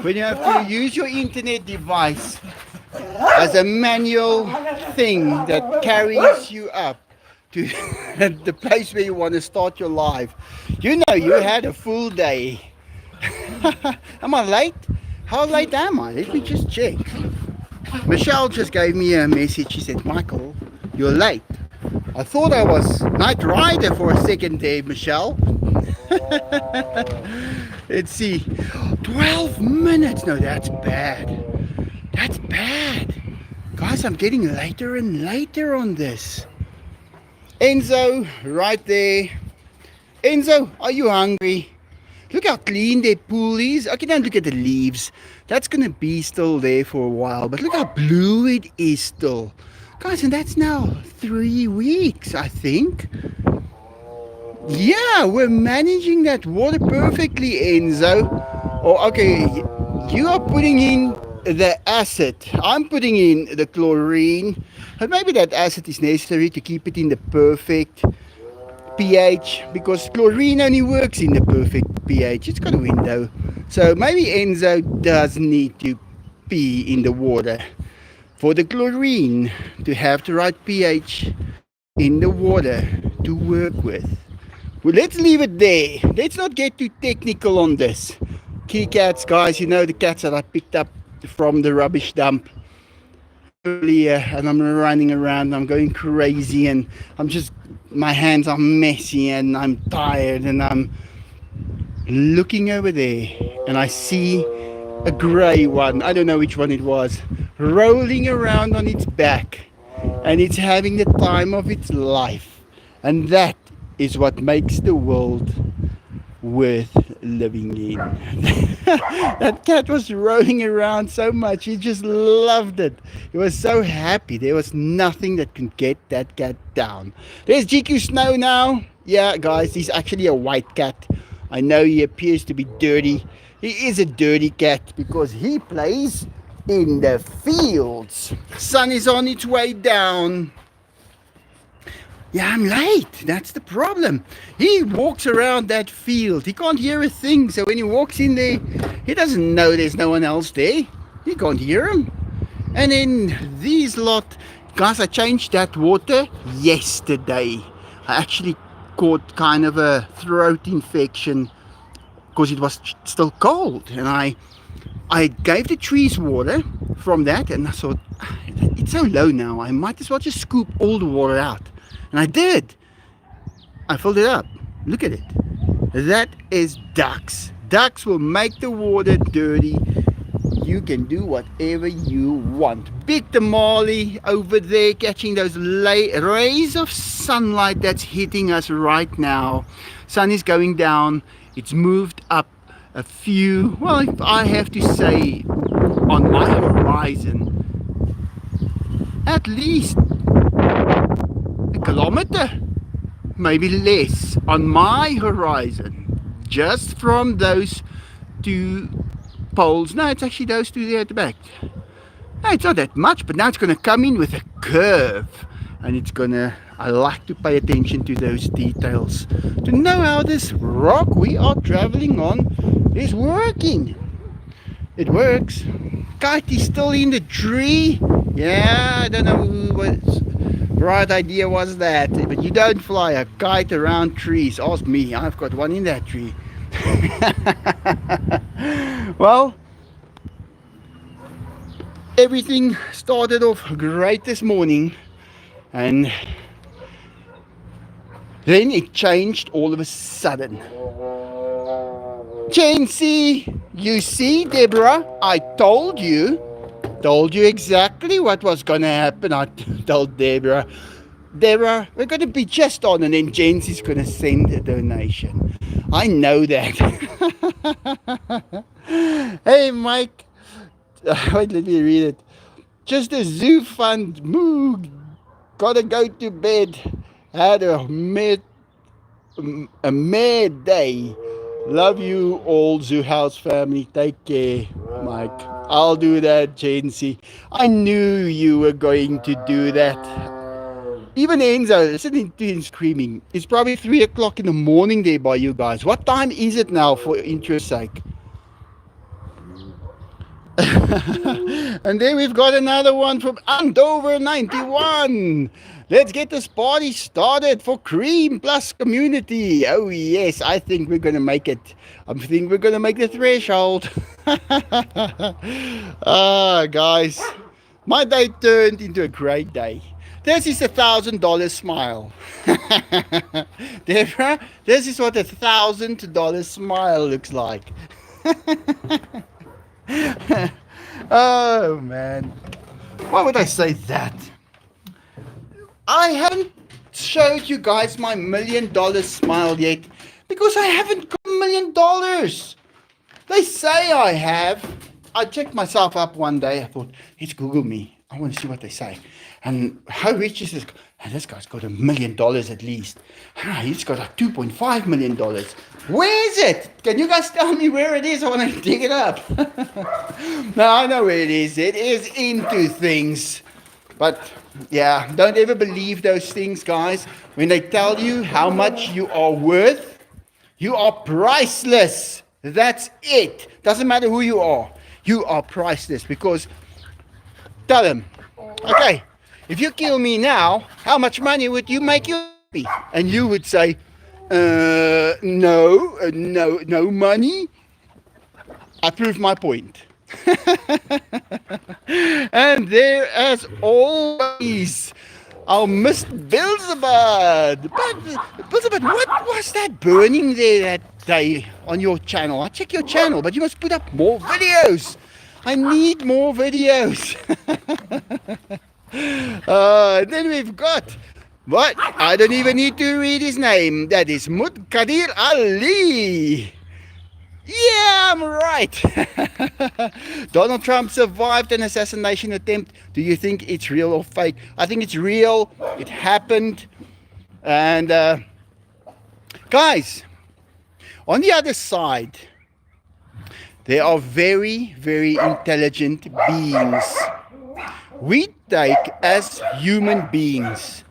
when you have to use your internet device as a manual thing that carries you up to the place where you want to start your life. You know, you had a full day. Am I late? How late am I? Let me just check. Michelle just gave me a message. She said, Michael, you're late. I thought I was night rider for a second there, Michelle. Let's see. 12 minutes. No, that's bad. That's bad. Guys, I'm getting later and later on this. Enzo, right there. Enzo, are you hungry? Look how clean their pool is. Okay, don't look at the leaves. That's going to be still there for a while. But look how blue it is still. Guys, and that's now 3 weeks, I think. Yeah, we're managing that water perfectly, Enzo. Oh, okay, you are putting in the acid. I'm putting in the chlorine. But maybe that acid is necessary to keep it in the perfect pH, because chlorine only works in the perfect pH. It's got a window. So maybe Enzo does need to pee in the water for the chlorine to have the right pH in the water to work with. Well, let's leave it there. Let's not get too technical on this. Kitty cats, guys, you know the cats that I picked up from the rubbish dump earlier, and I'm running around, I'm going crazy, and my hands are messy, and I'm tired, and I'm looking over there, and I see a grey one, I don't know which one it was, rolling around on its back, and it's having the time of its life, and that is what makes the world worth living in. That cat was rolling around so much, he just loved it. He was so happy. There was nothing that could get that cat down. There's GQ Snow now. Yeah, guys, he's actually a white cat. I know he appears to be dirty. He is a dirty cat because he plays in the fields. Sun is on its way down. Yeah, I'm late. That's the problem. He walks around that field. He can't hear a thing. So when he walks in there, he doesn't know there's no one else there. He can't hear him. And then these lot, guys, I changed that water yesterday. I actually caught kind of a throat infection because it was still cold. And I gave the trees water from that. And I thought, it's so low now. I might as well just scoop all the water out. And I did. I filled it up. Look at it. That is ducks. Ducks will make the water dirty. You can do whatever you want. Big tamale over there catching those rays of sunlight that's hitting us right now. Sun is going down. It's moved up a few, well, if I have to say, on my horizon, at least kilometer, maybe less on my horizon, just from those two poles. No, it's actually those two there at the back. No, it's not that much, but now it's going to come in with a curve, and it's going to, I like to pay attention to those details to know how this rock we are traveling on is working. It works. Kite is still in the tree. Yeah, I don't know what right idea was that, but you don't fly a kite around trees. Ask me, I've got one in that tree. Well, everything started off great this morning, and then it changed all of a sudden. Chancy, you see, Deborah, I told you exactly what was going to happen. I told Deborah, we're going to be just on, and then Jens is going to send a donation. I know that. Hey, Mike. Wait, let me read it. Just a zoo fund. Moo. Gotta go to bed. Had a mad day. Love you all, Zoo House family. Take care, Mike. I'll do that, Jancy. I knew you were going to do that. Even Enzo, listening to him screaming. It's probably 3 o'clock in the morning there by you guys. What time is it now, for interest's sake? And then we've got another one from Andover 91. Let's get this party started for Cream Plus Community. Oh, yes, I think we're going to make it. I think we're going to make the threshold. Ah, guys, my day turned into a great day. This is $1,000 smile. Deborah, this is what $1,000 smile looks like. Oh man, why would I say that? I haven't showed you guys my $1,000,000 smile yet because I haven't got $1,000,000. They say I have. I checked myself up one day. I thought, let's Google me. I want to see what they say. And how rich is this? And this guy's got $1,000,000 at least. He's got like $2.5 million. Where is it? Can you guys tell me where it is? I want to dig it up. No, I know where it is. It is into things. But yeah, don't ever believe those things, guys. When they tell you how much you are worth, you are priceless. That's it. Doesn't matter who you are. You are priceless because tell them, okay, if you kill me now, how much money would you make you happy? And you would say, no money. I proved my point. And there, as always, our Miss Beelzebub. But Beelzebub, what was that burning there that day on your channel? I check your channel, but you must put up more videos. I need more videos. Then we've got what? I don't even need to read his name. That is Mutkadir Ali. Yeah, I'm right. Donald Trump survived an assassination attempt. Do you think it's real or fake? I think it's real. It happened. And guys, on the other side, there are very, very intelligent beings. We take, as human beings,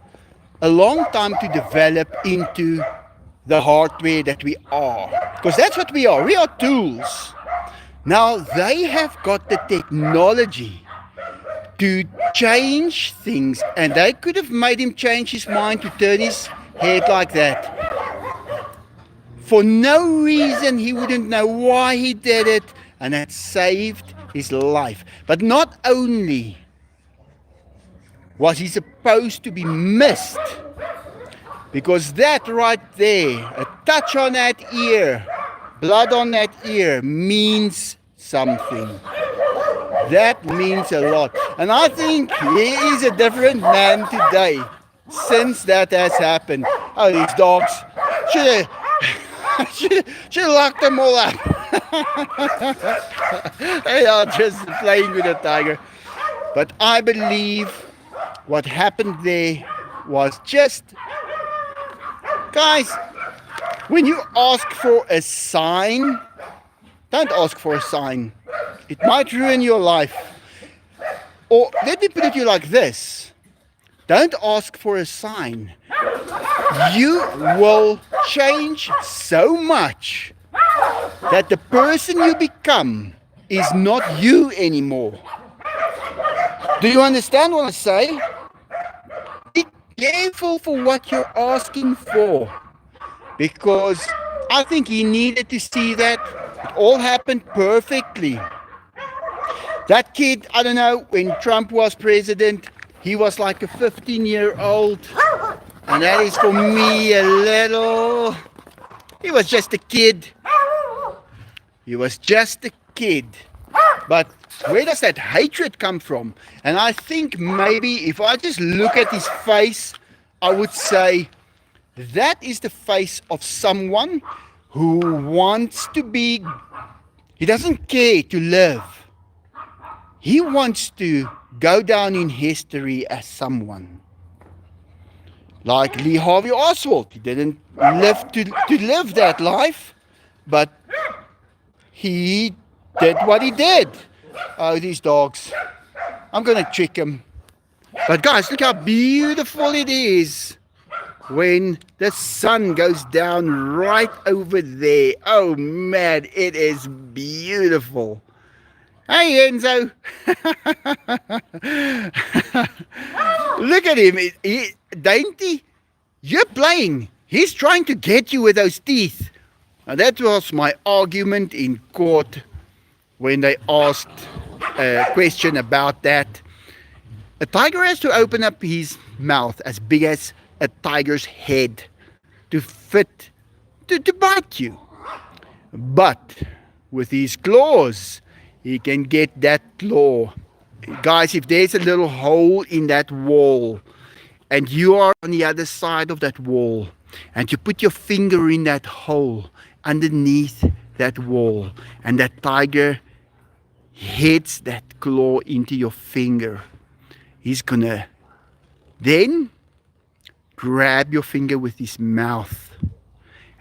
a long time to develop into the hardware that we are. Because that's what we are. We are tools. Now, they have got the technology to change things. And they could have made him change his mind to turn his head like that. For no reason, he wouldn't know why he did it. And it saved his life. But not only was he supposed to be missed, because that right there, a touch on that ear, blood on that ear, means something. That means a lot. And I think he is a different man today since that has happened. Oh, these dogs. Should have locked them all up. They are just playing with a tiger. But I believe what happened there was just... Guys, when you ask for a sign, don't ask for a sign. It might ruin your life. Or let me put it to you like this. Don't ask for a sign. You will change so much that the person you become is not you anymore. Do you understand what I say? Be careful for what you're asking for, because I think he needed to see that. It all happened perfectly. That kid, I don't know, when Trump was president, he was like a 15-year-old. And that is for me a little... He was just a kid. He was just a kid. But where does that hatred come from? And I think maybe if I just look at his face, I would say that is the face of someone who wants to be... He doesn't care to live. He wants to go down in history as someone. Like Lee Harvey Oswald. He didn't live to live that life, but he did what he did. Oh, these dogs. I'm going to trick them. But guys, look how beautiful it is when the sun goes down right over there. Oh man, it is beautiful. Hey, Enzo. Look at him. Dainty, you're playing. He's trying to get you with those teeth. Now, that was my argument in court when they asked a question about that. A tiger has to open up his mouth as big as a tiger's head to fit to bite you. But with his claws, he can get that claw. Guys, if there's a little hole in that wall and you are on the other side of that wall and you put your finger in that hole underneath that wall and that tiger heads that claw into your finger, he's gonna then grab your finger with his mouth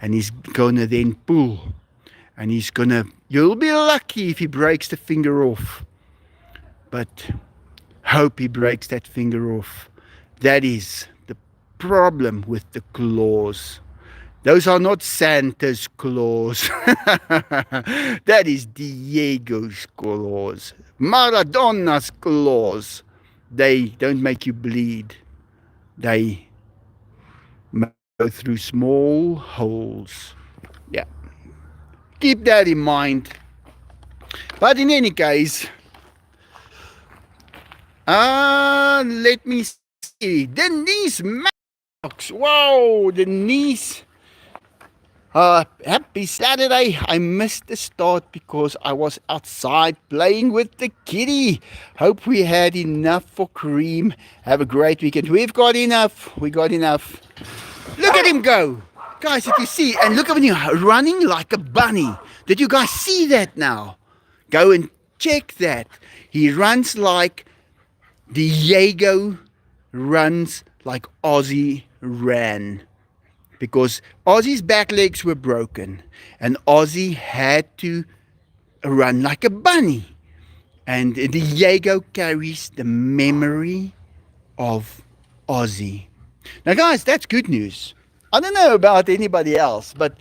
and he's gonna then pull and you'll be lucky if he breaks the finger off, but hope he breaks that finger off. That is the problem with the claws. Those are not Santa's claws. That is Diego's claws, Maradona's claws. They don't make you bleed. They make you go through small holes. Yeah. Keep that in mind. But in any case, let me see. Denise Max. Wow, Denise. Happy Saturday. I missed the start because I was outside playing with the kitty. Hope we had enough for cream. Have a great weekend. We've got enough. We got enough. Look at him go. Guys, if you see, and look at him running like a bunny. Did you guys see that now? Go and check that. He runs like Diego runs like Ozzy ran. Because Ozzy's back legs were broken. And Ozzy had to run like a bunny. And Diego carries the memory of Ozzy. Now, guys, that's good news. I don't know about anybody else, but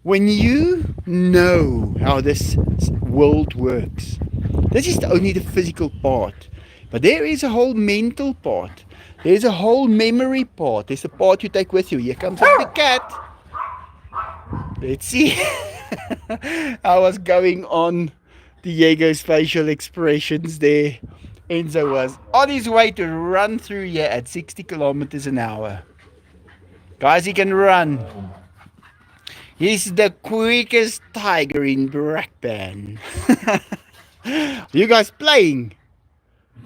when you know how this world works, this is only the physical part. But there is a whole mental part. There's a whole memory part. There's a part you take with you. Here comes the big cat. Let's see. I was going on Diego's facial expressions there. Enzo was on his way to run through here at 60 kilometers an hour. Guys, he can run. He's the quickest tiger in Brakpan. You guys playing?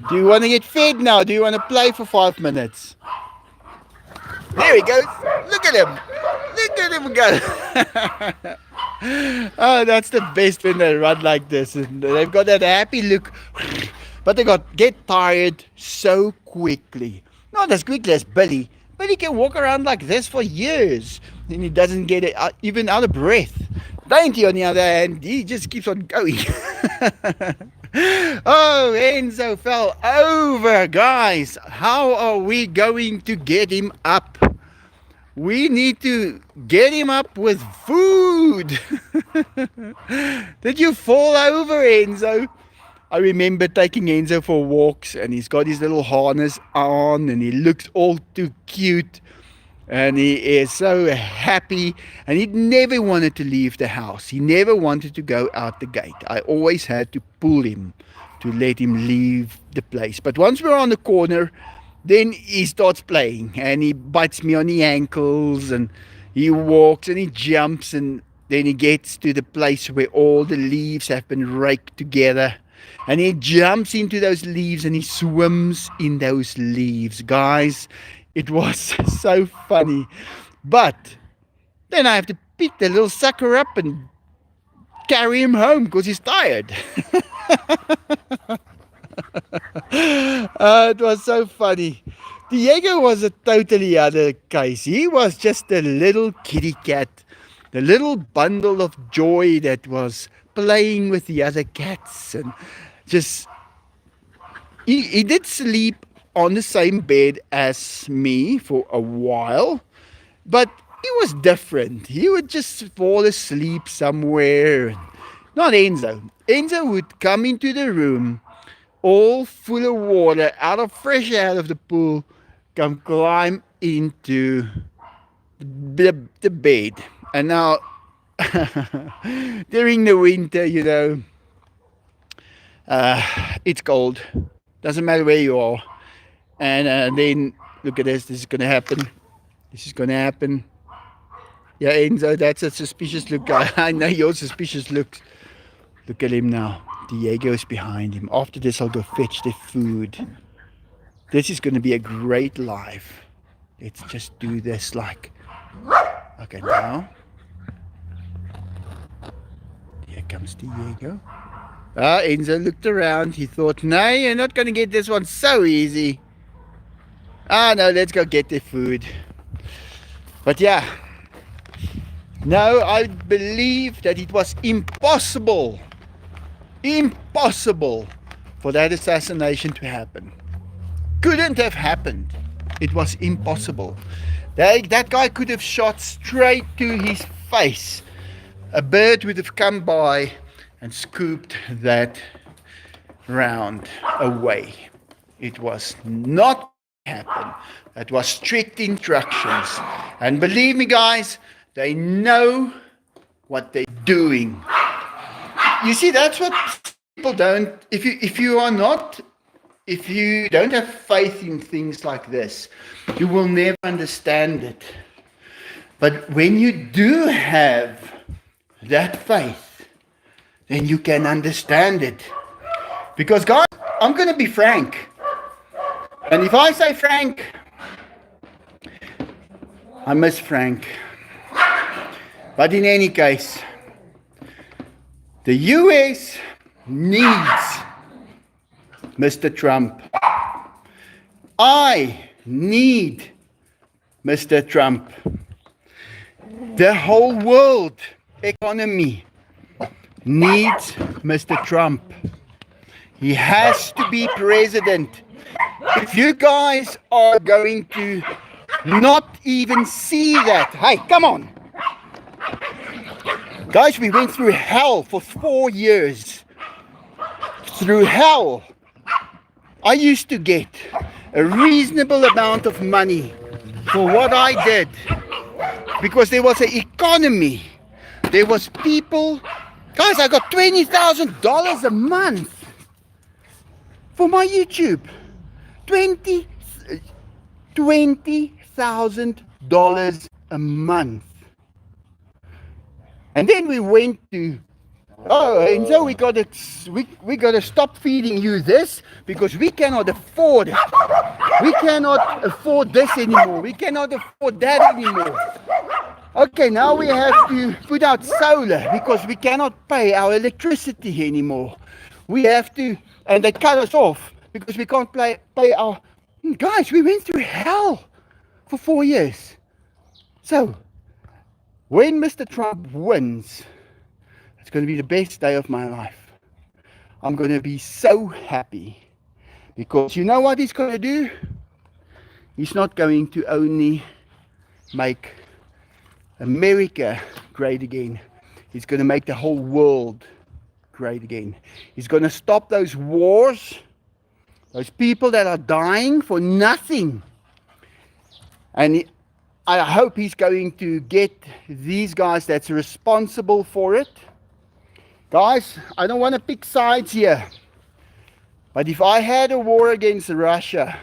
Do you want to get fed now? Do you want to play for 5 minutes? There he goes. Look at him. Look at him go. Oh, that's the best when they run like this. And they've got that happy look. But they get tired so quickly. Not as quickly as Billy. Billy can walk around like this for years. And he doesn't get it even out of breath. Dainty, on the other hand, he just keeps on going. Oh, Enzo fell over. Guys, how are we going to get him up? We need to get him up with food. Did you fall over, Enzo? I remember taking Enzo for walks and he's got his little harness on and he looks all too cute. And he is so happy and he never wanted to leave the house. He never wanted to go out the gate. I always had to pull him to let him leave the place. But once we're on the corner, then he starts playing and he bites me on the ankles and he walks and he jumps and then he gets to the place where all the leaves have been raked together. And he jumps into those leaves and he swims in those leaves. Guys, it was so funny. But then I have to pick the little sucker up and carry him home because he's tired. It was so funny. Diego was a totally other case. He was just a little kitty cat, the little bundle of joy that was playing with the other cats. And just, he did sleep on the same bed as me for a while, but it was different. He would just fall asleep somewhere. Not Enzo. Enzo would come into the room all full of water, fresh out of the pool, come climb into the bed. And now, during the winter, it's cold. Doesn't matter where you are. And then, look at this. This is going to happen. This is going to happen. Yeah, Enzo, that's a suspicious look. I know your suspicious looks. Look at him now. Diego's behind him. After this, I'll go fetch the food. This is going to be a great life. Let's just do this like... Okay, now. Here comes Diego. Enzo looked around. He thought, no, you're not going to get this one so easy. No, let's go get the food. But yeah. No, I believe that it was impossible for that assassination to happen. Couldn't have happened. It was impossible. That guy could have shot straight to his face. A bird would have come by and scooped that round away. It was not happen. That was strict instructions. And believe me, guys, they know what they're doing. You see, that's what people don't... If you don't have faith in things like this, you will never understand it. But when you do have that faith, then you can understand it. Because, guys, I'm going to be frank. And if I say frank, I miss Frank. But in any case, the US needs Mr. Trump. I need Mr. Trump. The whole world economy needs Mr. Trump. He has to be president. If you guys are going to not even see that, hey, come on. Guys, we went through hell for 4 years. Through hell. I used to get a reasonable amount of money for what I did. Because there was an economy. There was people. Guys, I got $20,000 a month for my YouTube. $20,000 a month. And then we went to, and so we got to stop feeding you this because we cannot afford it. We cannot afford this anymore. We cannot afford that anymore. Okay, now we have to put out solar because we cannot pay our electricity anymore. We have to, and they cut us off because we can't pay our... Guys, we went through hell for 4 years. So, when Mr. Trump wins, it's going to be the best day of my life. I'm going to be so happy. Because you know what he's going to do? He's not going to only make America great again. He's going to make the whole world great again. He's going to stop those wars, those people that are dying for nothing. And I hope he's going to get these guys that's responsible for it. Guys, I don't want to pick sides here. But if I had a war against Russia,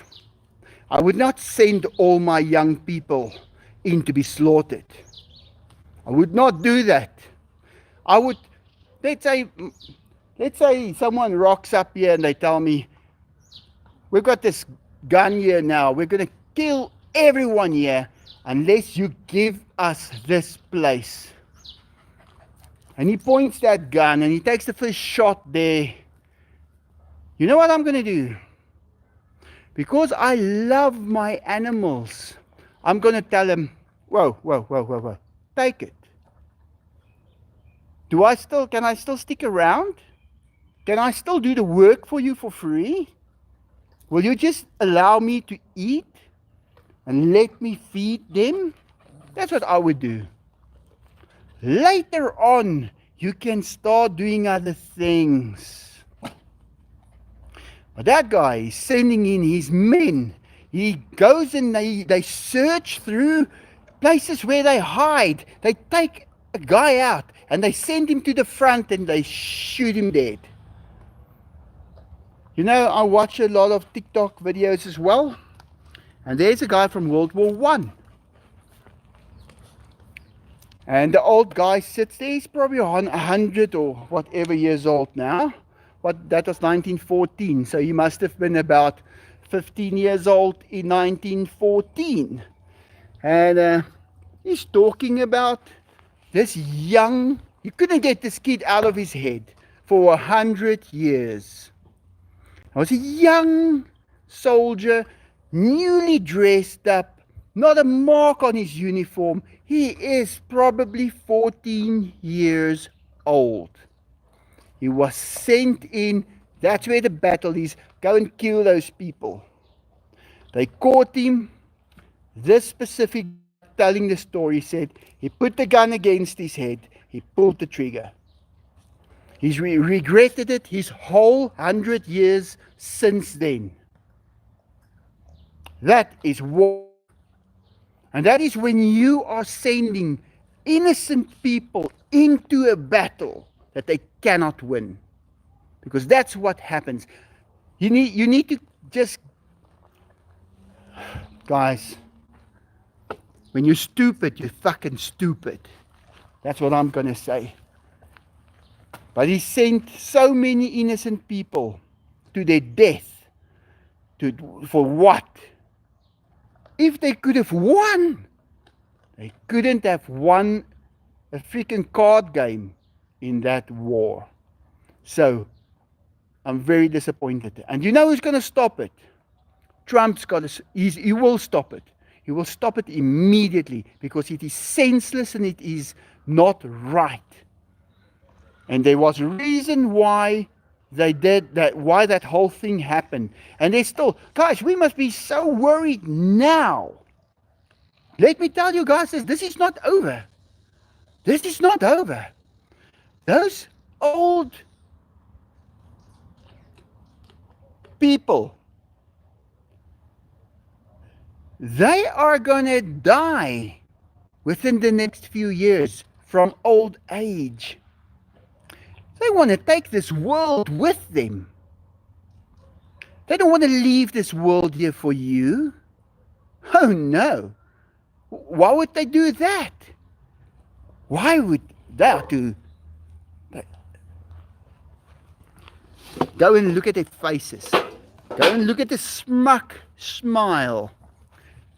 I would not send all my young people in to be slaughtered. I would not do that. I would, let's say someone rocks up here and they tell me, we've got this gun here now, we're going to kill everyone here unless you give us this place. And he points that gun and he takes the first shot there. You know what I'm going to do? Because I love my animals, I'm going to tell him, whoa, take it. Can I still stick around? Can I still do the work for you for free? Will you just allow me to eat and let me feed them? That's what I would do. Later on, you can start doing other things. But that guy is sending in his men. He goes and they search through places where they hide. They take a guy out and they send him to the front and they shoot him dead. You know, I watch a lot of TikTok videos as well. And there's a guy from World War One. And the old guy sits there. He's probably 100 or whatever years old now. That was 1914. So he must have been about 15 years old in 1914. And he's talking about this young, you couldn't get this kid out of his head for 100 years. I was a young soldier, newly dressed up, not a mark on his uniform. He is probably 14 years old. He was sent in, that's where the battle is, go and kill those people. They caught him. This specific guy telling the story said he put the gun against his head, he pulled the trigger. He's regretted it his whole 100 years since then. That is war. And that is when you are sending innocent people into a battle that they cannot win. Because that's what happens. You need to just, guys, when you're stupid, you're fucking stupid. That's what I'm going to say. But he sent so many innocent people to their death. For what? If they could have won, they couldn't have won a freaking card game in that war. So, I'm very disappointed. And you know who's going to stop it? Trump's got to, he will stop it. He will stop it immediately because it is senseless and it is not right. And there was a reason why they did that, why that whole thing happened. And they still, guys, we must be so worried now. Let me tell you guys this is not over. This is not over. Those old people, they are going to die within the next few years from old age. They want to take this world with them. They don't want to leave this world here for you. Oh no. Why would they do that? Why would they do? Go and look at their faces. Go and look at the schmuck smile.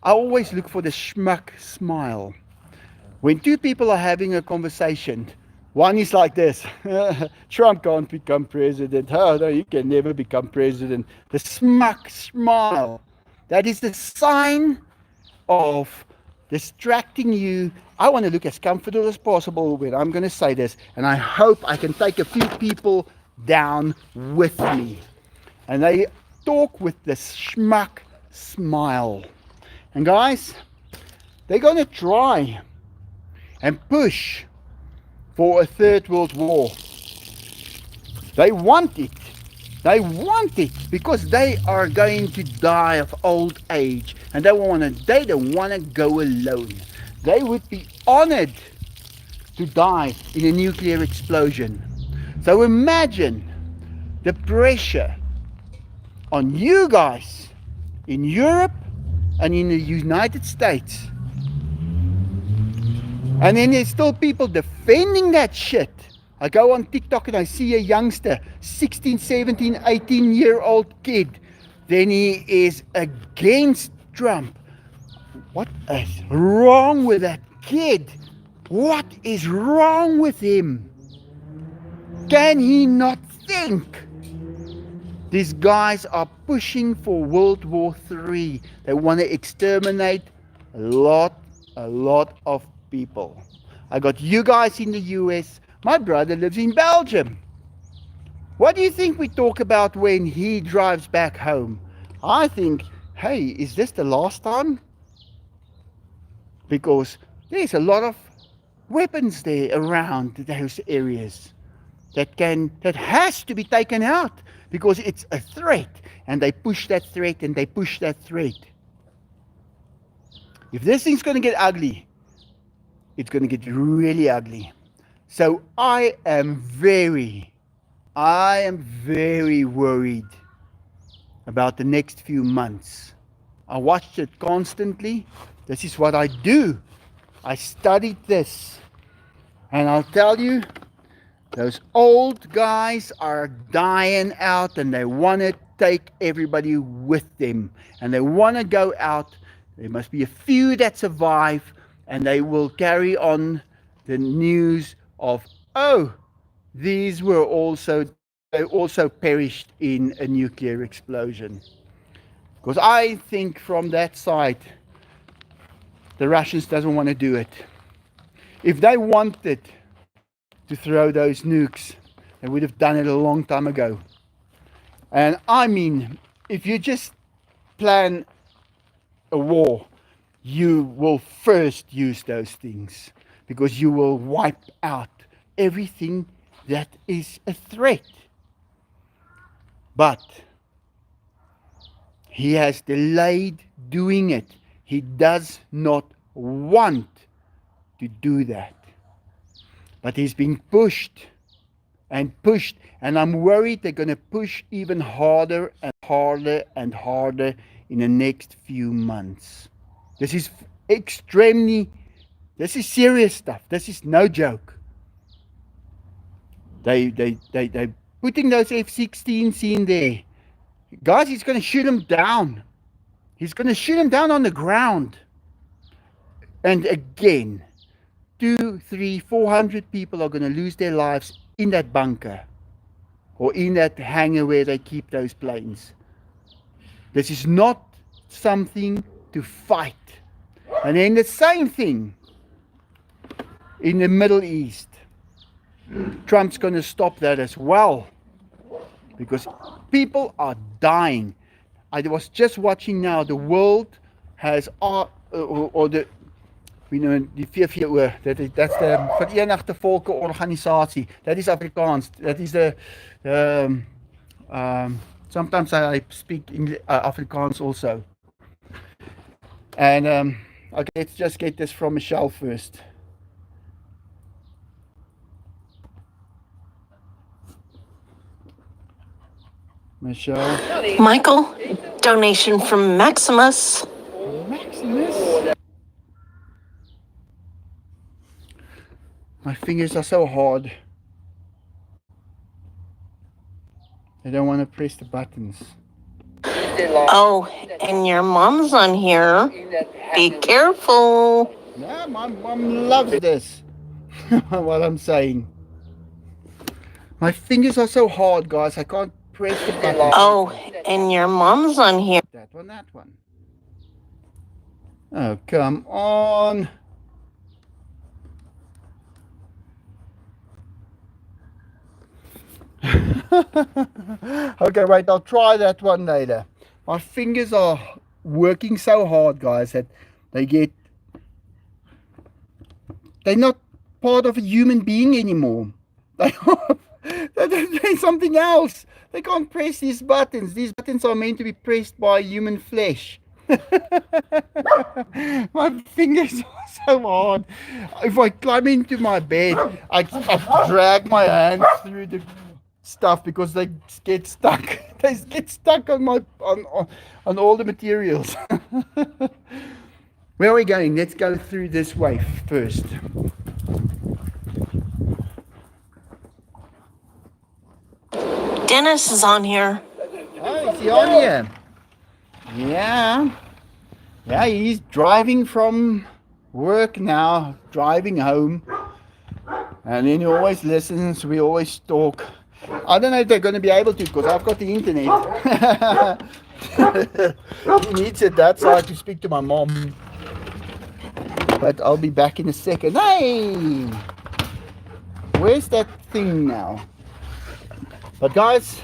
I always look for the schmuck smile. When two people are having a conversation, one is like this, Trump can't become president. Oh no, he can never become president. The schmuck smile. That is the sign of distracting you. I want to look as comfortable as possible when I'm going to say this. And I hope I can take a few people down with me. And they talk with the schmuck smile. And guys, they're going to try and push for a third world war. They want it. They want it because they are going to die of old age and they don't want to go alone. They would be honored to die in a nuclear explosion. So imagine the pressure on you guys in Europe and in the United States. And then there's still people defending that shit. I go on TikTok and I see a youngster, 16, 17, 18-year-old kid. Then he is against Trump. What is wrong with that kid? What is wrong with him? Can he not think? These guys are pushing for World War III. They want to exterminate a lot of people. I got you guys in the US. My brother lives in Belgium. What do you think we talk about when he drives back home? I think, hey, is this the last time? Because there's a lot of weapons there around those areas that has to be taken out because it's a threat, and they push that threat and they push that threat. If this thing's going to get ugly, it's going to get really ugly. So I am very worried about the next few months. I watched it constantly. This is what I do. I studied this. And I'll tell you, those old guys are dying out, and they want to take everybody with them. And they want to go out. There must be a few that survive, and they will carry on the news of, oh, these were also, they also perished in a nuclear explosion. Because I think from that side, the Russians doesn't want to do it. If they wanted to throw those nukes, they would have done it a long time ago. And I mean, if you just plan a war, you will first use those things because you will wipe out everything that is a threat. But he has delayed doing it. He does not want to do that. But he's being pushed and pushed, and I'm worried they're going to push even harder and harder and harder in the next few months. This is this is serious stuff. This is no joke. They putting those F-16s in there. Guys, he's going to shoot them down. He's going to shoot them down on the ground. And again, 200, 300, 400 people are going to lose their lives in that bunker or in that hangar where they keep those planes. This is not something to fight. And then the same thing in the Middle East. Trump's going to stop that as well because people are dying. I was just watching now, the world has, or the, we know die VVO, that's the Verenigde Volke Organisatie. That is Afrikaans. That is the sometimes I speak Afrikaans also. And okay, let's just get this from Michelle first. Michelle. Michael, donation from Maximus. Maximus? My fingers are so hard. I don't want to press the buttons. Oh, and your mom's on here. Be careful. Yeah, my mom loves this. What I'm saying. My fingers are so hard, guys. I can't press the button. Oh, and your mom's on here. That one. Oh, come on. Okay, wait, I'll try that one later. My fingers are working so hard, guys, that they're not part of a human being anymore. They're something else. They can't press these buttons. These buttons are meant to be pressed by human flesh. My fingers are so hard. If I climb into my bed, I drag my hands through the stuff because they get stuck. They get stuck on all the materials. Where are we going? Let's go through this way first. Dennis is on here. Oh, is he on here? Yeah, he's driving from work now, driving home. And then he always listens, we always talk. I don't know if they're going to be able to because I've got the internet. He needs it that side to speak to my mom. But I'll be back in a second. Hey! Where's that thing now? But guys,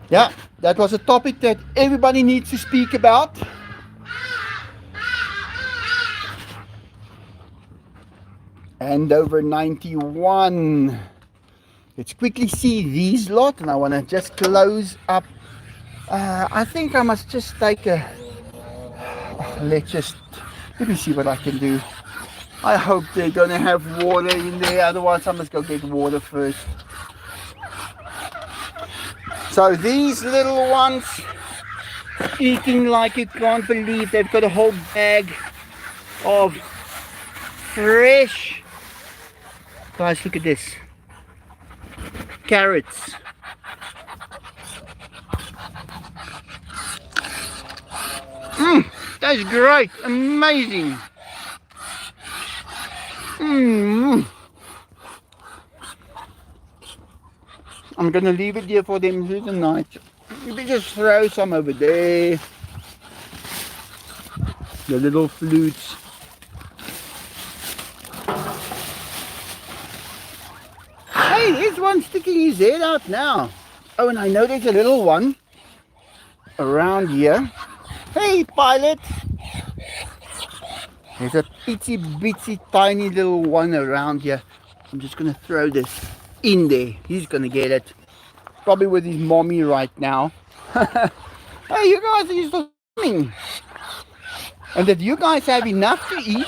yeah, that was a topic that everybody needs to speak about. and over 91. Let's quickly see these lot, and I want to just close up. I think I must just take a. Let me see what I can do. I hope they're gonna have water in there, otherwise I must go get water first. So these little ones eating like you can't believe. They've got a whole bag of fresh, guys, look at this, carrots. That's great, amazing. I'm gonna leave it here for them through the night. Maybe just throw some over there. The little flutes. Hey, there's one sticking his head out now. Oh, and I know there's a little one around here. Hey, pilot. There's a itsy bitsy tiny little one around here. I'm just gonna throw this in there. He's gonna get it. Probably with his mommy right now. Hey, you guys are still swimming. And did you guys have enough to eat?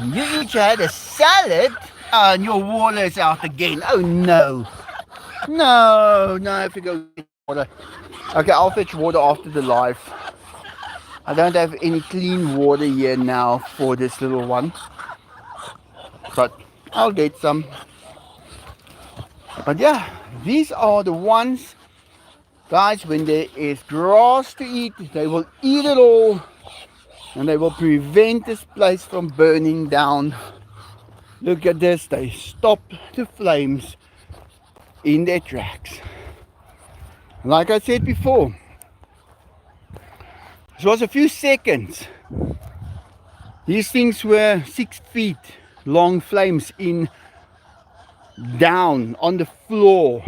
You each had a salad. And your water is out again. Oh no. No, I have to go get water. Okay, I'll fetch water after the live. I don't have any clean water here now for this little one. But I'll get some. But yeah, these are the ones, guys, when there is grass to eat, they will eat it all. And they will prevent this place from burning down. Look at this, they stop the flames in their tracks. Like I said before, it was a few seconds. These things were 6 feet long flames in down on the floor.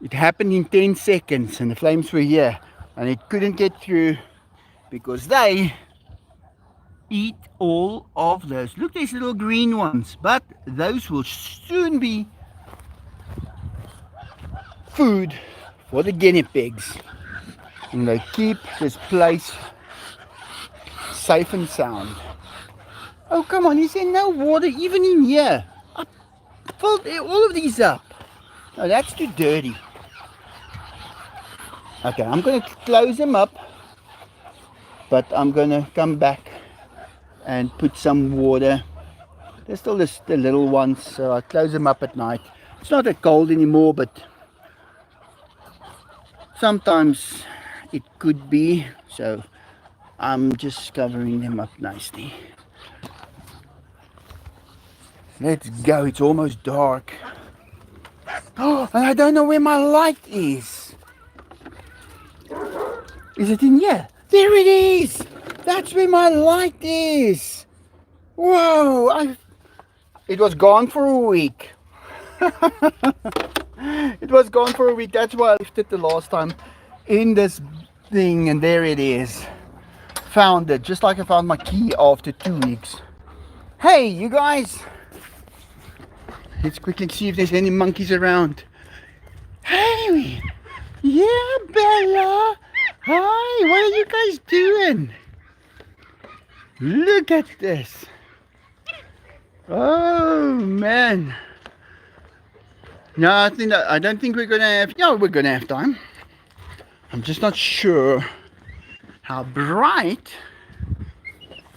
It happened in 10 seconds and the flames were here and it couldn't get through because they eat all of those. Look, these little green ones, but those will soon be food for the guinea pigs. And they keep this place safe and sound. Oh, come on, is there no water even in here? I filled all of these up. No, that's too dirty. Okay, I'm going to close them up, but I'm going to come back and put some water. There's still the little ones, so I close them up at night. It's not that cold anymore, but sometimes it could be, so I'm just covering them up nicely. Let's go, it's almost dark. Oh, and I don't know where my light is. Is it in here? There it is! That's where my light is. Whoa! It was gone for a week. It was gone for a week. That's why I left it the last time in this thing, and there it is. Found it, just like I found my key after 2 weeks. Hey, you guys! Let's quickly see if there's any monkeys around. Hey! Yeah, Bella! Hi! What are you guys doing? Look at this. Oh man. No, I don't think we're gonna have, yeah, we're gonna have time. I'm just not sure how bright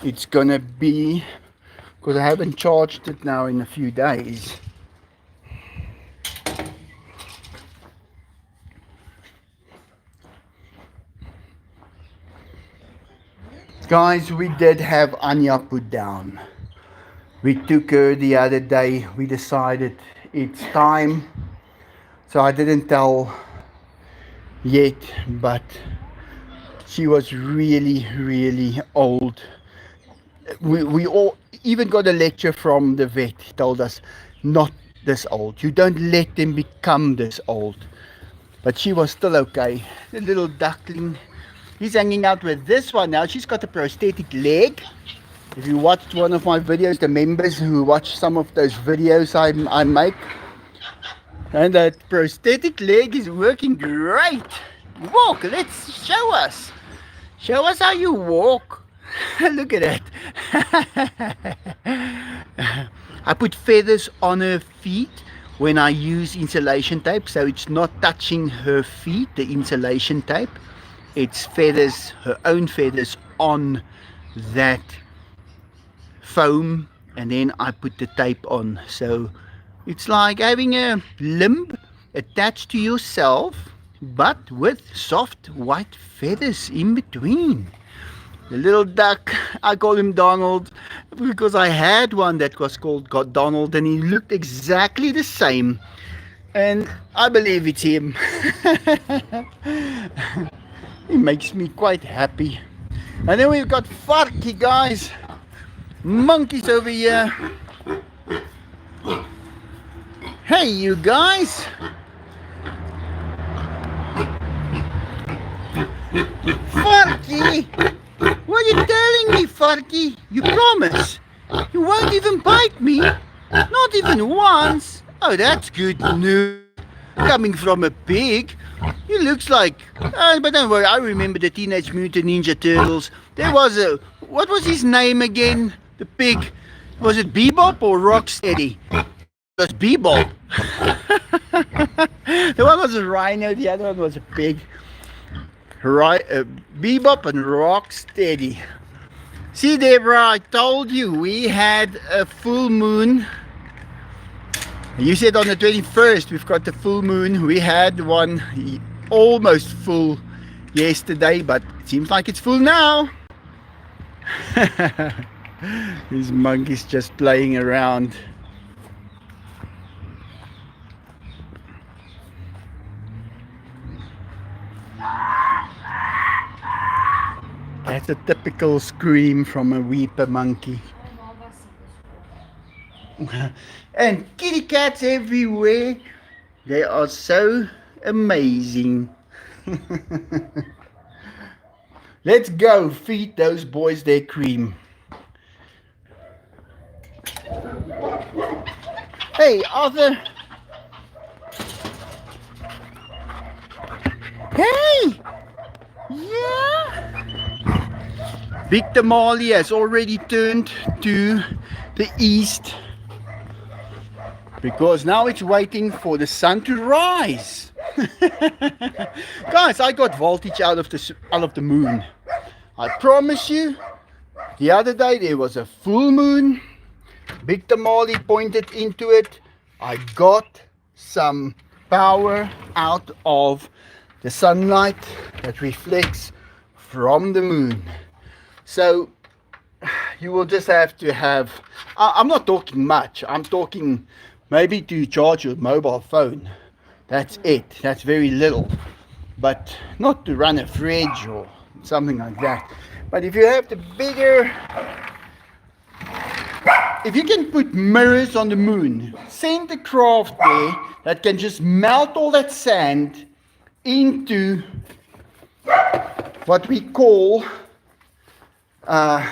it's gonna be because I haven't charged it now in a few days. Guys, we did have Anya put down. We took her the other day. We decided it's time. So I didn't tell yet, but she was really old. We all even got a lecture from the vet. He told us not this old. You don't let them become this old. But she was still okay. The little duckling. He's hanging out with this one now. She's got a prosthetic leg. If you watched one of my videos, the members who watch some of those videos I make, and that prosthetic leg is working great. Walk, let's show us. Show us how you walk. Look at that. I put feathers on her feet when I use insulation tape, so it's not touching her feet, the insulation tape. It's feathers, her own feathers on that foam, and then I put the tape on. So it's like having a limb attached to yourself, but with soft white feathers in between. The little duck, I call him Donald because I had one that was called Donald, and he looked exactly the same. And I believe it's him. He makes me quite happy. And then we've got Farky, guys. Monkeys over here. Hey, you guys. Farky! What are you telling me, Farky? You promise? You won't even bite me? Not even once? Oh, that's good news. Coming from a pig. He looks like... but don't worry, I remember the Teenage Mutant Ninja Turtles. There was a... What was his name again? The pig. Was it Bebop or Rocksteady? It was Bebop. The one was a rhino, the other one was a pig. Right, Bebop and Rocksteady. See, Deborah, I told you we had a full moon. You said on the 21st we've got the full moon. We had one almost full yesterday, but it seems like it's full now. These monkeys just playing around. That's a typical scream from a weeper monkey. And kitty cats everywhere. They are so amazing. Let's go feed those boys their cream. Hey, Arthur. Hey! Yeah! Big Tamale has already turned to the east because now it's waiting for the sun to rise. Guys, I got voltage out of the moon. I promise you, the other day there was a full moon. Big Tamale pointed into it. I got some power out of the sunlight that reflects from the moon. So you will just have to have, I'm not talking much, I'm talking maybe to charge your mobile phone. That's it, that's very little. But not to run a fridge or something like that. But if you have the bigger, if you can put mirrors on the moon, send a craft there that can just melt all that sand into what we call let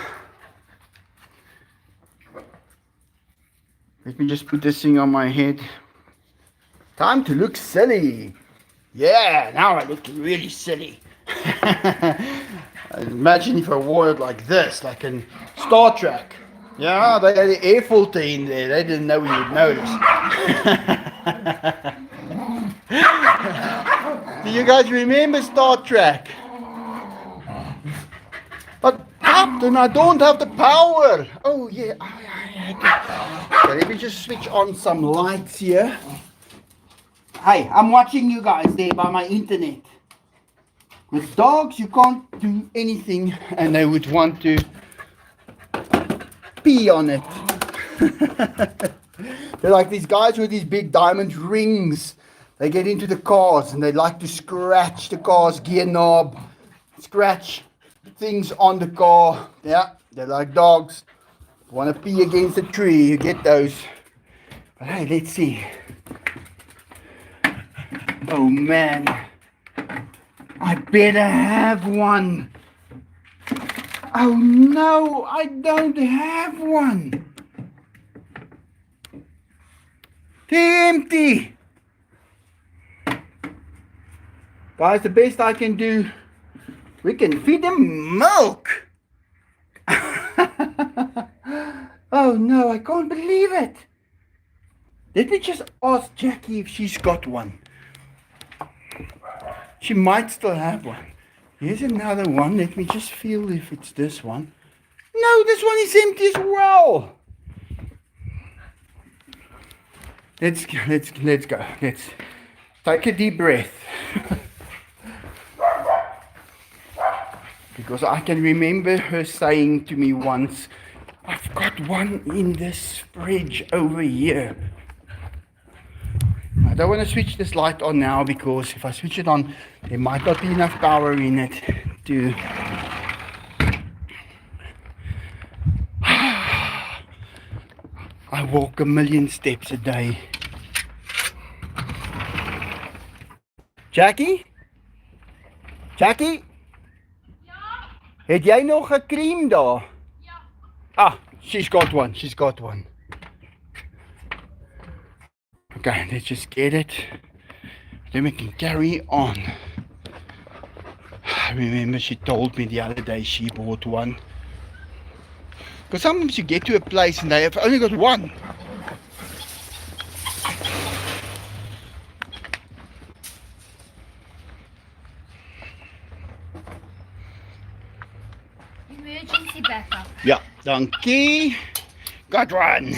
me just put this thing on my head. Time to look silly. Yeah, now I look really silly. Imagine if I wore it like this, like in Star Trek. Yeah, they had an air filter in there. They didn't know we would notice. Do you guys remember Star Trek? But Captain, I don't have the power. Oh yeah. So let me just switch on some lights here. Hey, I'm watching you guys there by my internet. With dogs, you can't do anything, and they would want to pee on it. They're like these guys with these big diamond rings. They get into the cars and they like to scratch the car's gear knob, scratch things on the car. Yeah, they're like dogs. Want to pee against a tree, you get those. But hey, let's see. Oh man, I better have one. Oh no, I don't have one. They're empty. Guys, the best I can do, we can feed them milk. Oh no, I can't believe it. Let me just ask Jackie if she's got one. She might still have one. Here's another one. Let me just feel if it's this one. No, this one is empty as well. Let's go. Let's take a deep breath. Because I can remember her saying to me once, I've got one in this fridge over here. I don't want to switch this light on now because if I switch it on, there might not be enough power in it to... I walk 1,000,000 steps a day. Jackie? Jackie? Ja, Het jy nog 'n cream daar? ja. Ah, she's got one. Okay, let's just get it. Then we can carry on. I remember she told me the other day she bought one. Because sometimes you get to a place and they have only got one. Emergency backup. Yeah, donkey. Got one.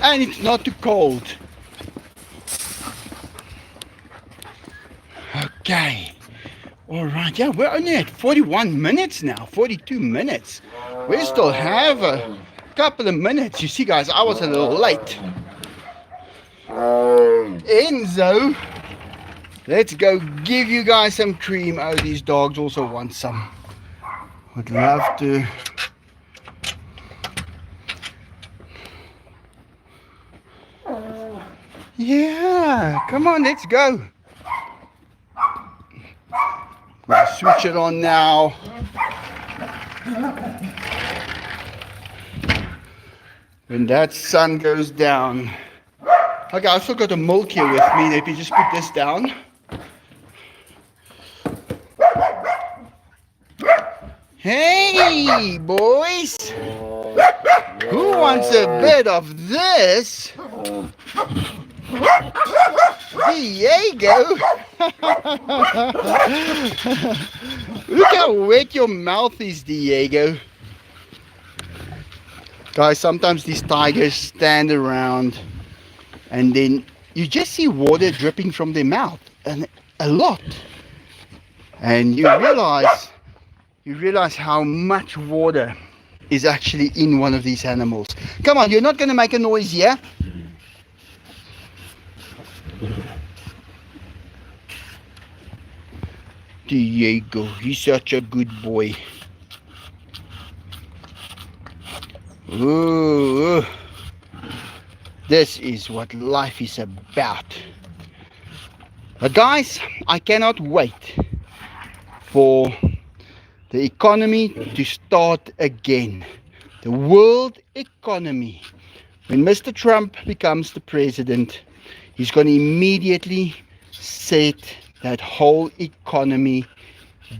And it's not too cold. Okay. Alright, yeah, we're only at 41 minutes now. 42 minutes. We still have a couple of minutes. You see, guys, I was a little late. Enzo, let's go give you guys some cream. Oh, these dogs also want some. Would love to. Yeah, come on, let's go. We'll switch it on now. When that sun goes down. Okay, I've still got a milk here with me. Let me just put this down. Hey, boys! Who wants a bit of this? Diego! Look how wet your mouth is, Diego. Guys, sometimes these tigers stand around and then you just see water dripping from their mouth, and a lot. And you realize how much water is actually in one of these animals. Come on, you're not going to make a noise here. Diego, he's such a good boy. Ooh, this is what life is about. But guys, I cannot wait for the economy to start again. The world economy. When Mr. Trump becomes the president, he's going to immediately set that whole economy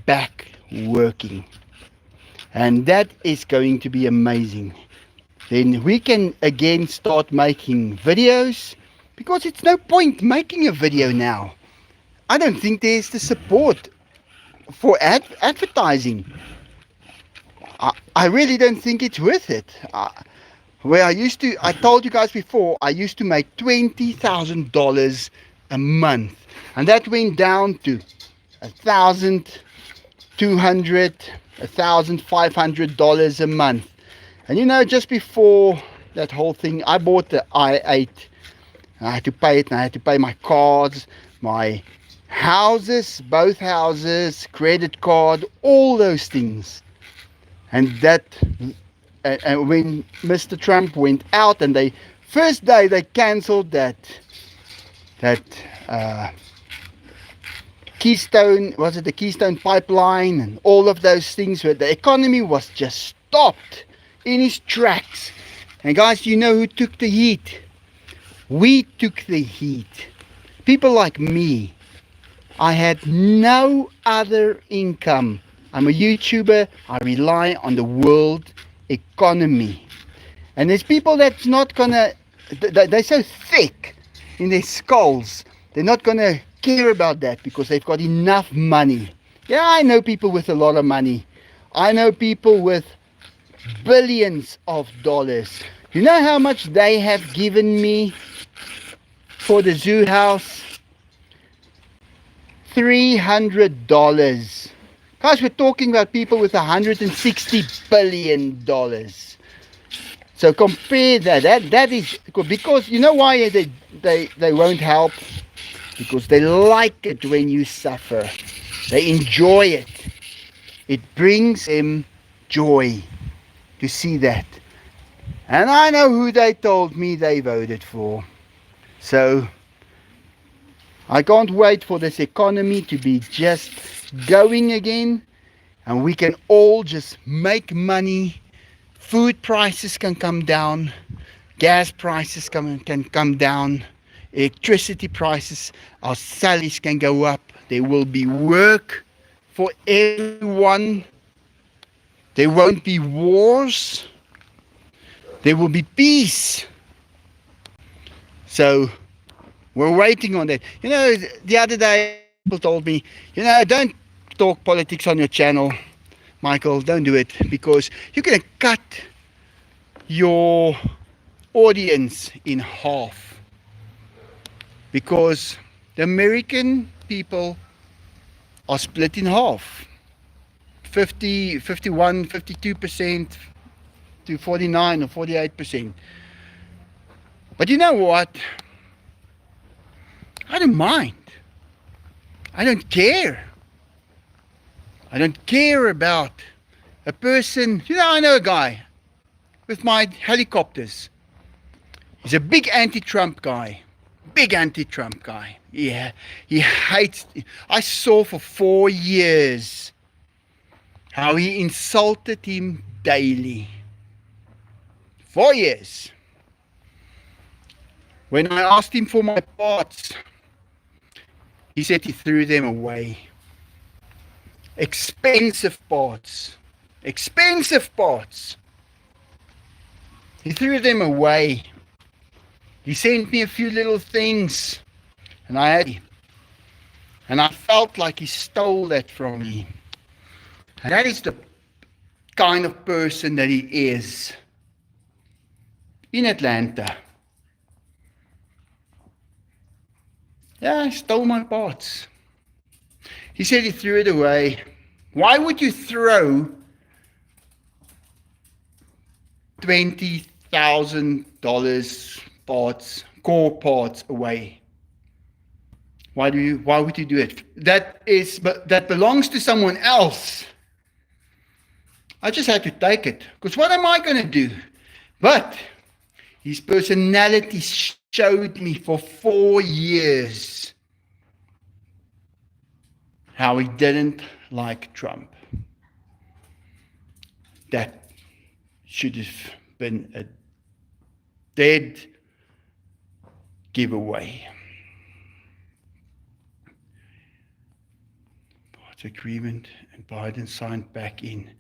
back working. And that is going to be amazing. Then we can again start making videos, because it's no point making a video now. I don't think there's the support for advertising. I really don't think it's worth it. Where I told you guys before, I used to make $20,000 a month, and that went down to $1,200, $1,500 a month. And you know, just before that whole thing, I bought the i8. I had to pay it, and I had to pay my cards, my houses, both houses, credit card, all those things. And that, and when Mr. Trump went out, and first day they cancelled that Keystone, was it the Keystone pipeline and all of those things where the economy was just stopped in its tracks. And guys, you know who took the heat? We took the heat. People like me. I had no other income. I'm a YouTuber. I rely on the world economy. And there's people that's not gonna, they're so thick in their skulls, they're not gonna care about that because they've got enough money. Yeah, I know people with a lot of money. I know people with billions of dollars. You know how much they have given me for the zoo house? $300. Guys, we're talking about people with $160 billion. So compare that. That is because you know why they won't help? Because they like it when you suffer. They enjoy it. It brings them joy to see that. And I know who they told me they voted for. So I can't wait for this economy to be just going again, and we can all just make money. Food prices can come down, gas prices can come down, electricity prices, our salaries can go up. There will be work for everyone. There won't be wars. There will be peace. So we're waiting on that. You know, the other day people told me, you know, don't talk politics on your channel, Michael. Don't do it because you're going to cut your audience in half. Because the American people are split in half. 50, 51, 52% to 49 or 48%. But you know what? I don't mind. I don't care. I don't care about a person. You know, I know a guy with my helicopters. He's a big anti-Trump guy. Big anti-Trump guy. Yeah, he hates. I saw for 4 years how he insulted him daily. 4 years. When I asked him for my parts, he said he threw them away. Expensive parts. Expensive parts. He threw them away. He sent me a few little things, and I felt like he stole that from me. And that is the kind of person that he is in Atlanta. Yeah, he stole my parts. He said he threw it away. Why would you throw $20,000 parts, core parts away? Why would you do it? That belongs to someone else. I just had to take it. Because what am I going to do? But his personality showed me for 4 years how he didn't like Trump. That should have been a dead giveaway. Parts agreement and Biden signed back in.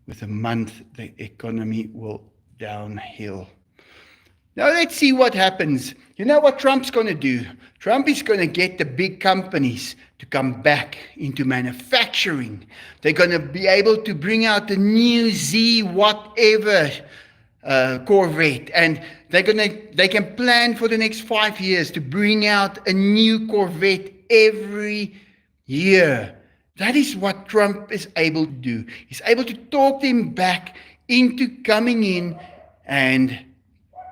With a month, the economy will downhill. Now let's see what happens. You know what Trump's going to do? Trump is going to get the big companies to come back into manufacturing. They're going to be able to bring out the new Z whatever Corvette, and they can plan for the next 5 years to bring out a new Corvette every year. That is what Trump is able to do. He's able to talk them back into coming in and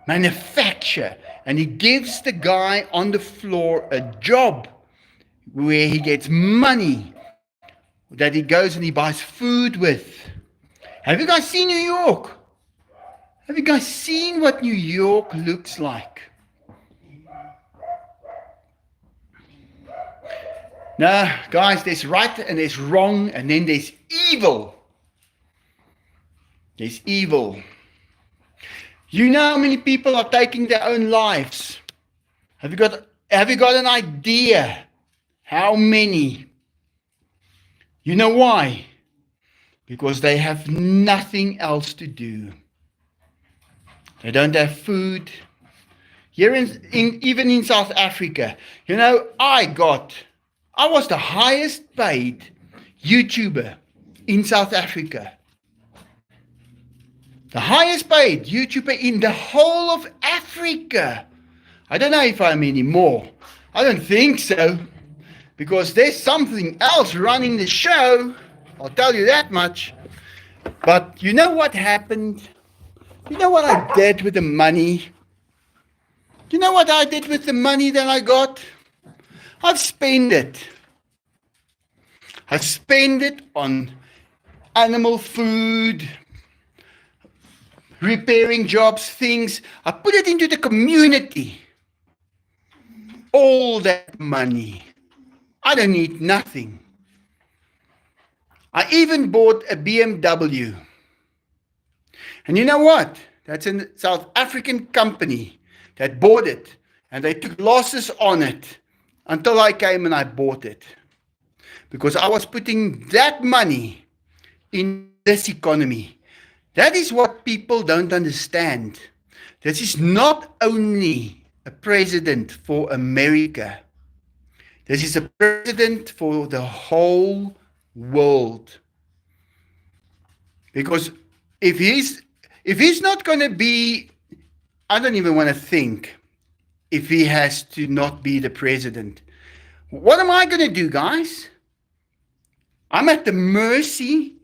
manufacture. And he gives the guy on the floor a job where he gets money that he goes and he buys food with. Have you guys seen New York? Have you guys seen what New York looks like? No, guys, there's right and there's wrong, and then there's evil. There's evil. You know how many people are taking their own lives? Have you got an idea how many? You know why? Because they have nothing else to do. They don't have food. Here even in South Africa, I was the highest paid YouTuber in South Africa. The highest paid YouTuber in the whole of Africa. I don't know if I'm anymore. I don't think so. Because there's something else running the show. I'll tell you that much. But you know what happened? You know what I did with the money? You know what I did with the money that I got? I've spent it. I've spent it on animal food, repairing jobs, things. I put it into the community. All that money. I don't need nothing. I even bought a BMW. And you know what? That's a South African company that bought it. And they took losses on it until I came and I bought it. Because I was putting that money in this economy. That is what people don't understand. This is not only a president for America. This is a president for the whole world. Because if he's not going to be, I don't even want to think if he has to not be the president. What am I going to do, guys? I'm at the mercy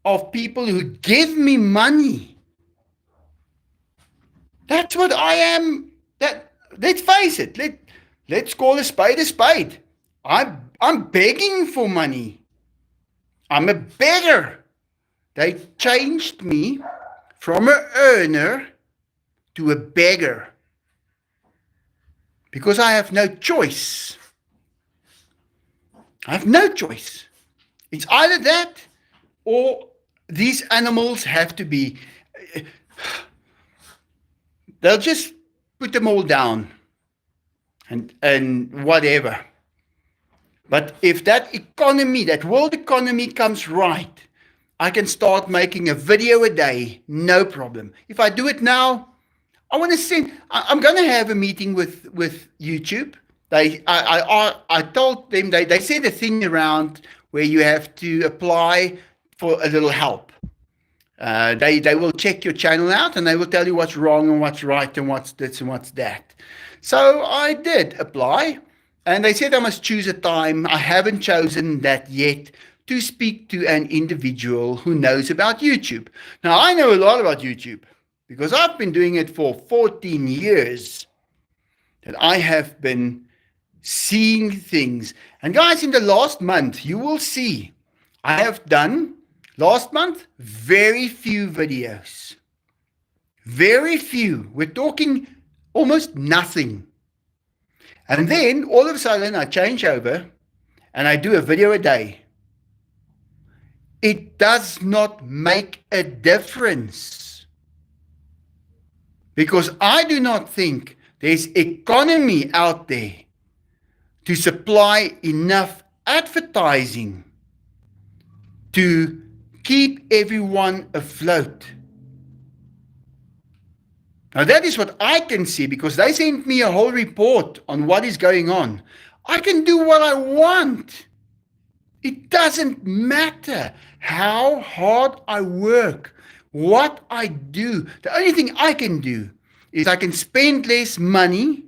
of people who give me money. That's what I am. Let's face it. Let's call a spade a spade. I'm begging for money. I'm a beggar. They changed me from an earner to a beggar. Because I have no choice. I have no choice. It's either that or these animals have to be, they'll just put them all down and whatever. But if that economy, that world economy comes right, I can start making a video a day, no problem. If I do it now, I'm going to have a meeting with YouTube. I told them, they sent a thing around where you have to apply for a little help. They will check your channel out and they will tell you what's wrong and what's right and what's this and what's that. So I did apply and they said I must choose a time. I haven't chosen that yet to speak to an individual who knows about YouTube. Now, I know a lot about YouTube because I've been doing it for 14 years that I have been seeing things. And guys, in the last month, you will see I have done, last month, very few videos. Very few. We're talking almost nothing. And then, all of a sudden, I change over and I do a video a day. It does not make a difference. Because I do not think there's economy out there to supply enough advertising to keep everyone afloat. Now that is what I can see because they sent me a whole report on what is going on. I can do what I want. It doesn't matter how hard I work, what I do. The only thing I can do is I can spend less money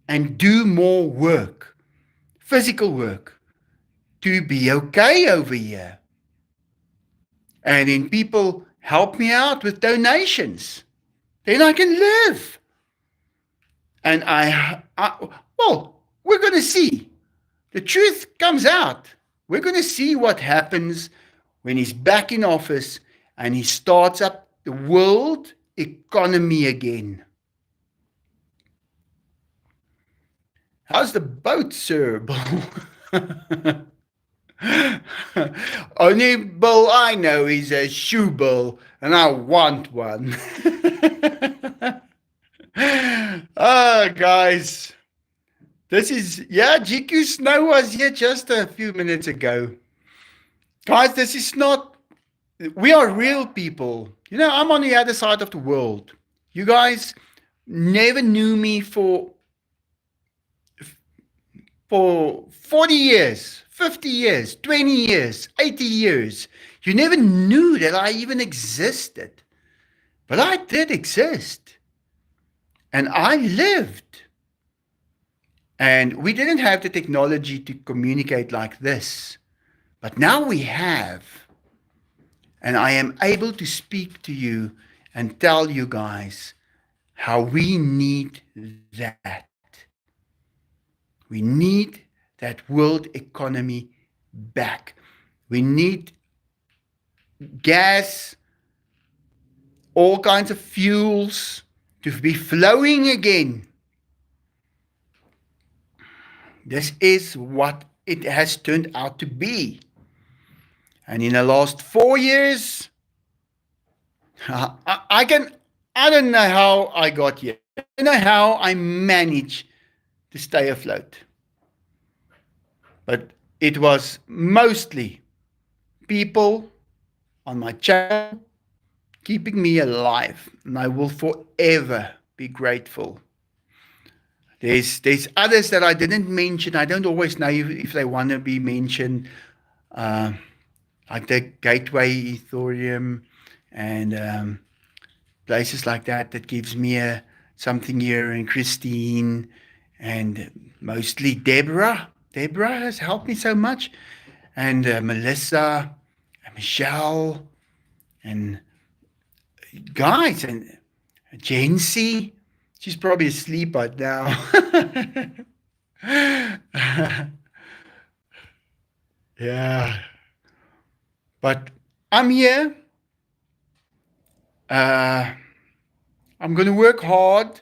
and do more work, physical work, to be okay over here. And then people help me out with donations. Then I can live. And well, we're going to see. The truth comes out. We're going to see what happens when he's back in office and he starts up the world economy again. How's the boat, sir? Only bill I know is a shoe bill, and I want one. Guys, this is, yeah, GQ Snow was here just a few minutes ago. Guys, this is not, we are real people. You know, I'm on the other side of the world. You guys never knew me for 40 years, 50 years, 20 years, 80 years. You never knew that I even existed. But I did exist. And I lived. And we didn't have the technology to communicate like this. But now we have. And I am able to speak to you and tell you guys how we need that. We need that world economy back. We need gas, all kinds of fuels to be flowing again. This is what it has turned out to be. And in the last 4 years, I don't know how I got here. I don't know how I managed to stay afloat. But it was mostly people on my channel keeping me alive, and I will forever be grateful. There's others that I didn't mention. I don't always know if they want to be mentioned, like the Gateway Ethereum and places like that gives me something here, and Christine, and mostly Deborah. Deborah has helped me so much, and Melissa, and Michelle, and guys, and Jency. She's probably asleep right now. Yeah. But I'm here. I'm going to work hard.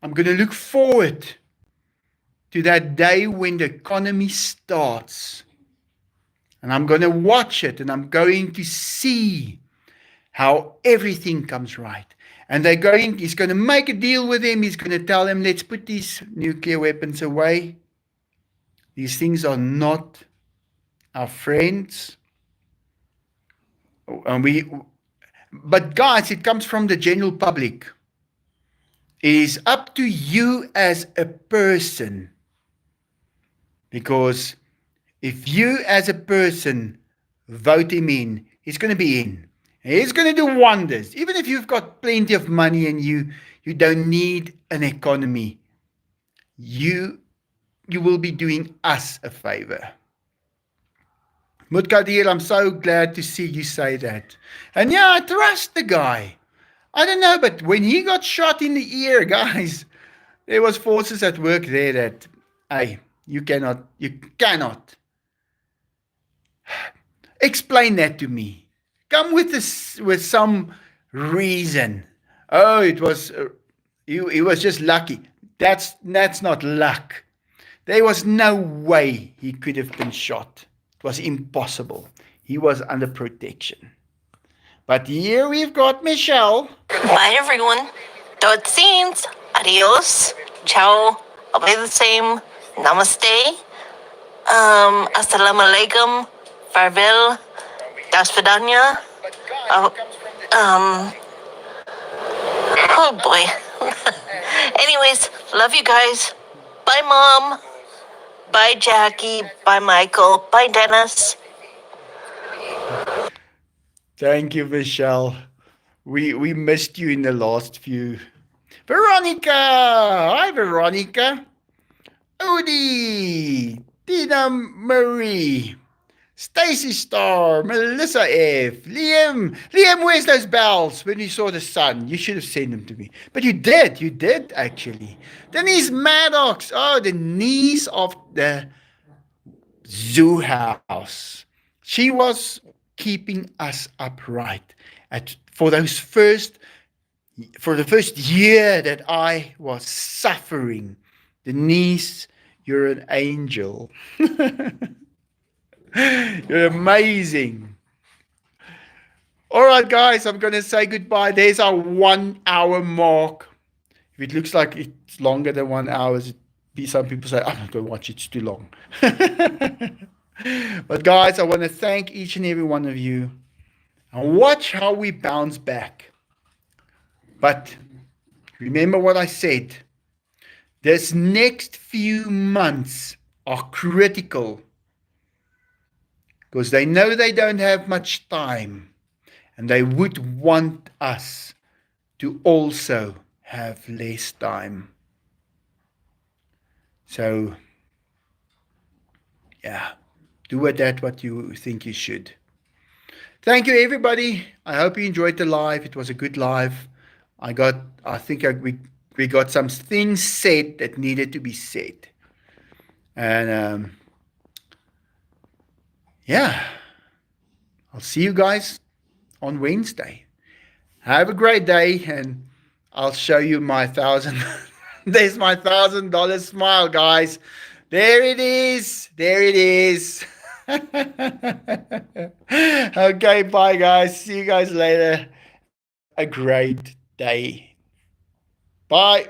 I'm going to look forward to that day when the economy starts. And I'm going to watch it, and I'm going to see how everything comes right. And he's going to make a deal with them. He's going to tell them, let's put these nuclear weapons away. These things are not our friends. But guys, it comes from the general public. It is up to you as a person. Because if you as a person vote him in, he's going to be in. He's going to do wonders. Even if you've got plenty of money and you don't need an economy, you will be doing us a favor. Mutkadir, I'm so glad to see you say that. And yeah, I trust the guy. I don't know, but when he got shot in the ear, guys, there was forces at work there that, hey, you cannot explain that to me. Come with some reason. Oh, it was he was just lucky. That's not luck. There was no way he could have been shot. It was impossible. He was under protection. But here we've got Michelle. Bye, everyone. Tot ziens. Adios. Ciao. I'll be the same. Namaste. Assalamu alaikum. Farewell. Das Vidanya. Oh boy. Anyways, love you guys. Bye, Mom. Bye, Jackie. Bye, Michael. Bye, Dennis. Thank you, Michelle. We missed you in the last few. Veronica! Hi, Veronica. Odie. Tina Marie. Stacy Star, Melissa F, Liam, where's those bells? When you saw the sun, you should have sent them to me. But you did actually. Denise Maddox, the niece of the zoo house. She was keeping us upright for the first year that I was suffering. Denise, You're an angel. You're amazing. All right, guys, I'm going to say goodbye. There's our 1 hour mark. If it looks like it's longer than 1 hour, some people say, I'm not going to watch it, it's too long. But, guys, I want to thank each and every one of you. And watch how we bounce back. But remember what I said. This next few months are critical because they know they don't have much time and they would want us to also have less time. So, yeah, do with that what you think you should. Thank you, everybody. I hope you enjoyed the live. It was a good live. We got some things said that needed to be said. And yeah, I'll see you guys on Wednesday. Have a great day, and I'll show you my thousand. There's my $1,000 smile, guys. There it is. There it is. Okay, bye, guys. See you guys later. Have a great day. Bye.